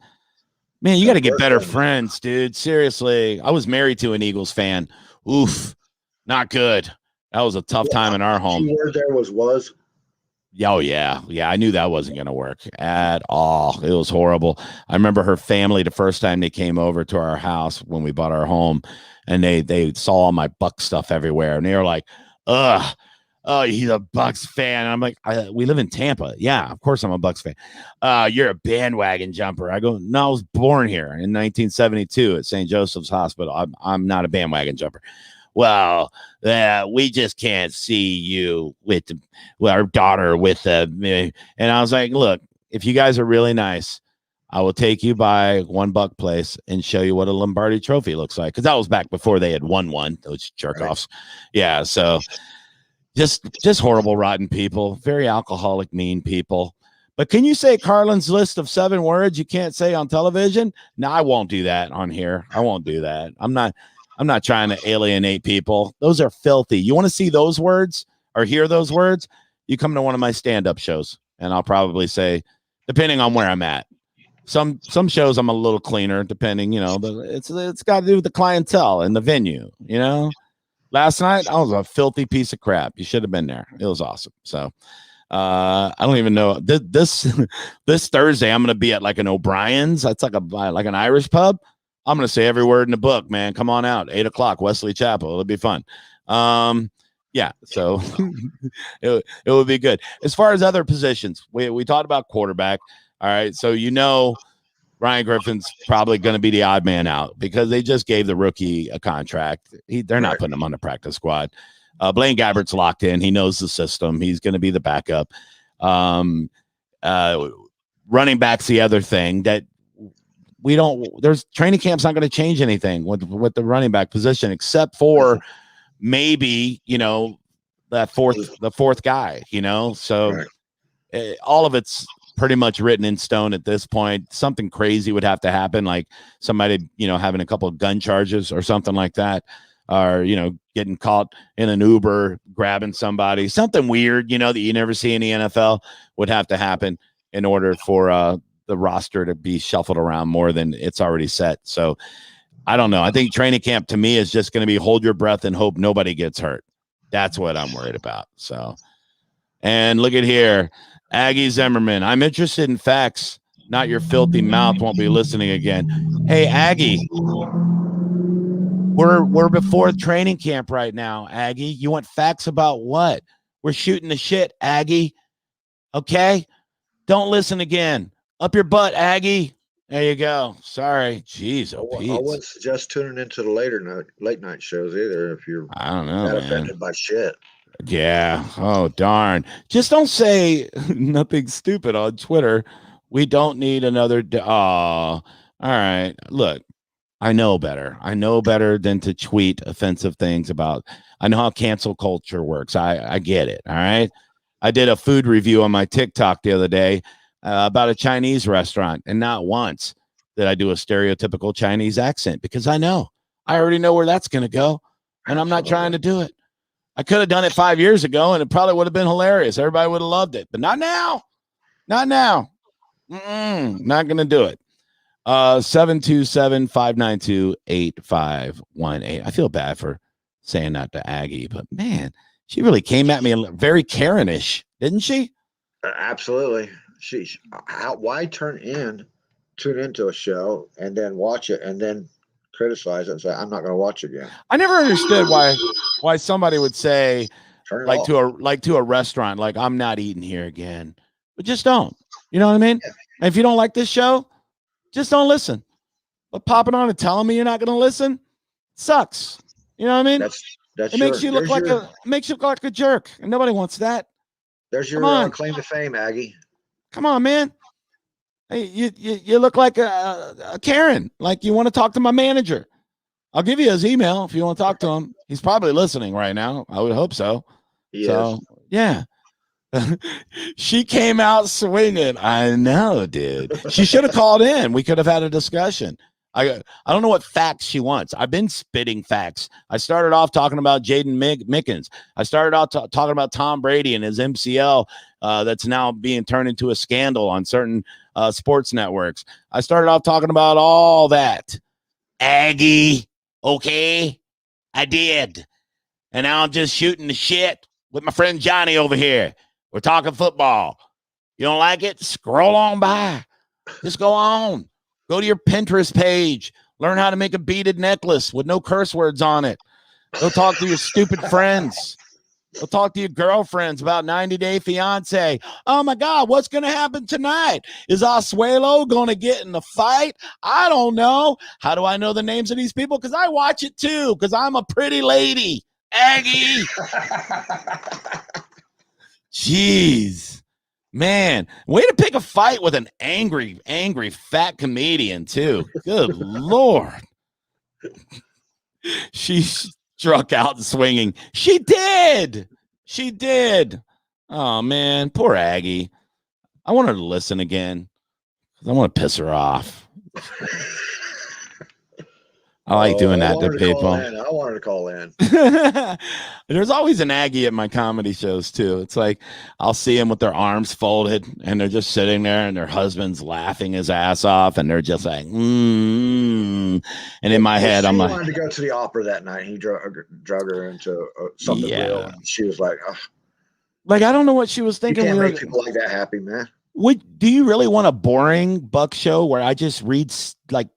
Man, you got to get better friends, dude. Seriously, I was married to an Eagles fan. Oof, not good. That was a tough time in our home. The word there was. Oh, yeah. I knew that wasn't going to work at all. It was horrible. I remember her family, the first time they came over to our house when we bought our home, and they saw all my Bucs stuff everywhere. And they were like, ugh, oh, he's a Bucs fan. And I'm like, we live in Tampa. Yeah, of course I'm a Bucs fan. You're a bandwagon jumper. I go, no, I was born here in 1972 at St. Joseph's Hospital. I'm not a bandwagon jumper. Well, we just can't see you with our daughter with me. And I was like, look, if you guys are really nice, I will take you by One Buck Place and show you what a Lombardi trophy looks like. Because that was back before they had won one, those jerk-offs. Yeah, so just horrible, rotten people, very alcoholic, mean people. But can you say Carlin's list of 7 words you can't say on television? No, I won't do that on here. I won't do that. I'm not trying to alienate people. Those are filthy. You want to see those words or hear those words? You come to one of my stand-up shows, and I'll probably say, depending on where I'm at. Some shows I'm a little cleaner, depending, it's got to do with the clientele and the venue, Last night, I was a filthy piece of crap. You should have been there. It was awesome. So I don't even know. This Thursday, I'm going to be at like an O'Brien's. That's like an Irish pub. I'm going to say every word in the book, man. Come on out. 8:00, Wesley Chapel. It'll be fun. Yeah, so it would be good. As far as other positions, we talked about quarterback. All right, so Ryan Griffin's probably going to be the odd man out because they just gave the rookie a contract. They're not putting him on the practice squad. Blaine Gabbert's locked in. He knows the system. He's going to be the backup. Running back's the other thing that there's training camp's not going to change anything with the running back position, except for maybe, the fourth guy, so all of it's pretty much written in stone at this point. Something crazy would have to happen, like somebody, having a couple of gun charges or something like that, or, getting caught in an Uber, grabbing somebody, something weird, that you never see in the NFL would have to happen in order for, the roster to be shuffled around more than it's already set. So I don't know. I think training camp to me is just going to be hold your breath and hope nobody gets hurt. That's what I'm worried about. So, and look at here, Aggie Zimmerman. I'm interested in facts, not your filthy mouth. Won't be listening again. Hey, Aggie, we're before training camp right now. Aggie, you want facts about what? We're shooting the shit, Aggie. Okay, don't listen again. Up your butt, Aggie. There you go. Sorry. Jeez. I wouldn't suggest tuning into the late night shows either if you're offended by shit. Yeah. Oh, darn. Just don't say nothing stupid on Twitter. We don't need another. All right. Look, I know better. I know better than to tweet offensive things about. I know how cancel culture works. I get it. All right. I did a food review on my TikTok the other day about a Chinese restaurant, and not once did I do a stereotypical Chinese accent because I already know where that's going to go. and I'm not trying to do it. I could have done it 5 years ago, and it probably would have been hilarious. Everybody would have loved it, but not now. Not now. Not going to do it. 727-592-8518. I feel bad for saying that to Aggie, but man, she really came at me very Karen-ish, didn't she? Absolutely. Why tune into a show and then watch it and then criticize it and say, I'm not going to watch it again. I never understood why somebody would say to a restaurant, like, I'm not eating here again, but just don't. You know what I mean? Yeah. And if you don't like this show, just don't listen. But popping on and telling me you're not going to listen sucks. You know what I mean? It makes you look like a jerk, and nobody wants that. There's your claim to fame, Aggie. Come on, man. Hey, you look like a Karen. Like you want to talk to my manager. I'll give you his email if you want to talk to him. He's probably listening right now. I would hope so. Yes. Yeah. She came out swinging. I know, dude. She should have called in. We could have had a discussion. I don't know what facts she wants. I've been spitting facts. I started off talking about Jaden Mickens. I started out talking about Tom Brady and his MCL that's now being turned into a scandal on certain sports networks. I started off talking about all that. Aggie, okay? I did. And now I'm just shooting the shit with my friend Johnny over here. We're talking football. You don't like it? Scroll on by. Just go on. Go to your Pinterest page. Learn how to make a beaded necklace with no curse words on it. Go talk to your stupid friends. Go talk to your girlfriends about 90 Day Fiance. Oh, my God, what's going to happen tonight? Is Asuelo going to get in the fight? I don't know. How do I know the names of these people? Because I watch it, too, because I'm a pretty lady. Aggie. Jeez. Man, way to pick a fight with an angry fat comedian, too. Good Lord. She struck out and swinging. She did. Oh, man. Poor Aggie. I want her to listen again. I want to piss her off. I like doing that to people. I wanted to call in. There's always an Aggie at my comedy shows, too. It's like I'll see them with their arms folded, and they're just sitting there, and their husband's laughing his ass off, and they're just like, And in my head, I'm like, she wanted to go to the opera that night. He drug her into something real, and she was like, oh. Like, I don't know what she was thinking. You can't make people like that happy, man. Do you really want a boring Buck show where I just read, like,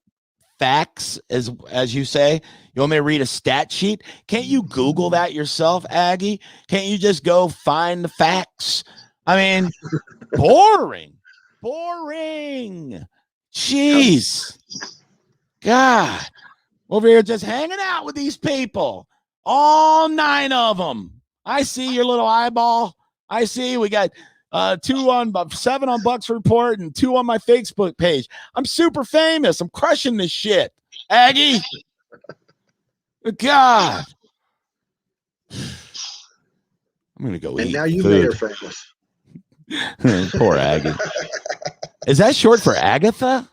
facts, as you say? You want me to read a stat sheet? Can't you Google that yourself, Aggie? Can't you just go find the facts? I mean, boring. Jeez. God. Over here just hanging out with these people. All 9 of them. I see your little eyeball. I see we got 7 on Buck's Report and 2 on my Facebook page. I'm super famous. I'm crushing this shit. Aggie. God. I'm going to go eat. And now you food. made her famous. Poor Aggie. Is that short for Agatha?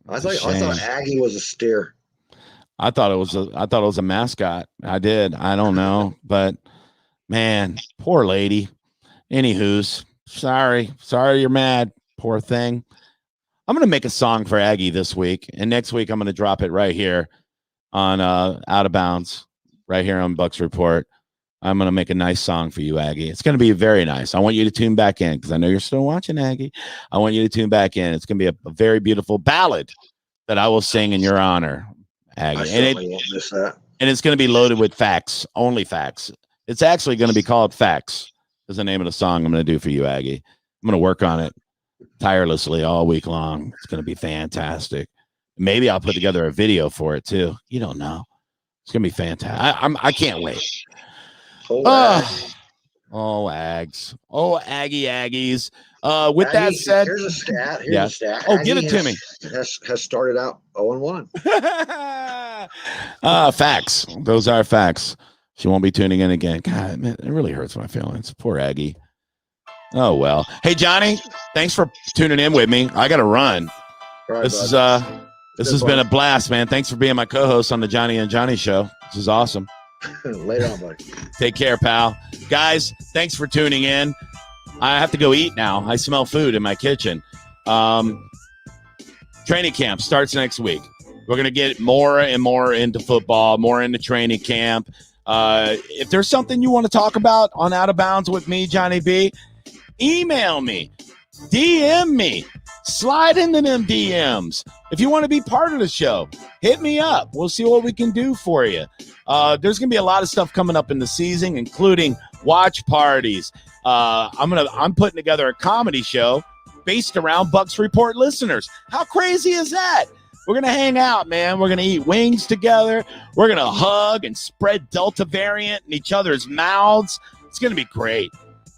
I thought Aggie was a steer. I thought it was a mascot. I did. I don't know, but man, poor lady. Anywho's, sorry you're mad. Poor thing. I'm going to make a song for Aggie this week, and next week I'm going to drop it right here on Out of Bounds, right here on Buck's Report. I'm going to make a nice song for you, Aggie. It's going to be very nice. I want you to tune back in because I know you're still watching, Aggie. I want you to tune back in. It's going to be a very beautiful ballad that I will sing in your honor, Aggie. Won't miss that. And it's going to be loaded with facts, only facts. It's actually going to be called Facts is the name of the song I'm going to do for you, Aggie. I'm going to work on it tirelessly all week long. It's going to be fantastic. Maybe I'll put together a video for it too. You don't know. It's going to be fantastic. I can't wait. Ags. Aggies. With Aggie, that said, here's a stat. Oh, Aggie give it to me. Has started out 0-1. Facts. Those are facts. She won't be tuning in again. God, man, it really hurts my feelings. Poor Aggie. Oh, well. Hey, Johnny, thanks for tuning in with me. I got to run. Right, This bud. This has been a blast, man. Thanks for being my co-host on the Johnny and Johnny show. This is awesome. Later on, buddy. Take care, pal. Guys, thanks for tuning in. I have to go eat now. I smell food in my kitchen. Training camp starts next week. We're going to get more and more into football, more into training camp. If there's something you want to talk about on Out of Bounds with me, Johnny B, email me, DM me, slide into them DMs. If you want to be part of the show, hit me up. We'll see what we can do for you. There's going to be a lot of stuff coming up in the season, including watch parties. I'm putting together a comedy show based around Bucks Report listeners. How crazy is that? We're going to hang out, man. We're going to eat wings together. We're going to hug and spread Delta variant in each other's mouths. It's going to be great.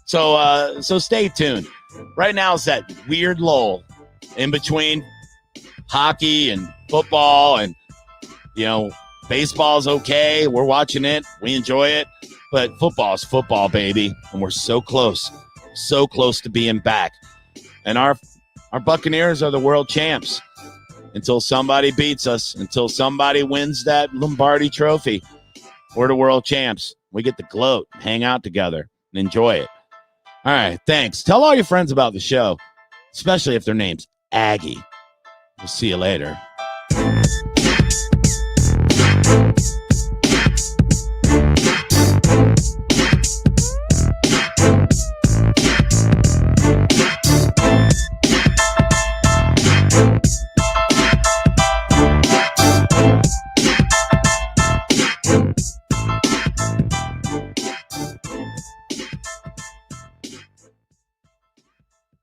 So stay tuned. Right now is that weird lull in between hockey and football, and, baseball's okay. We're watching it. We enjoy it. But football's football, baby. And we're so close to being back. And our Buccaneers are the world champs. Until somebody beats us, until somebody wins that Lombardi trophy, we're the world champs. We get to gloat, hang out together, and enjoy it. All right, thanks. Tell all your friends about the show, especially if their name's Aggie. We'll see you later.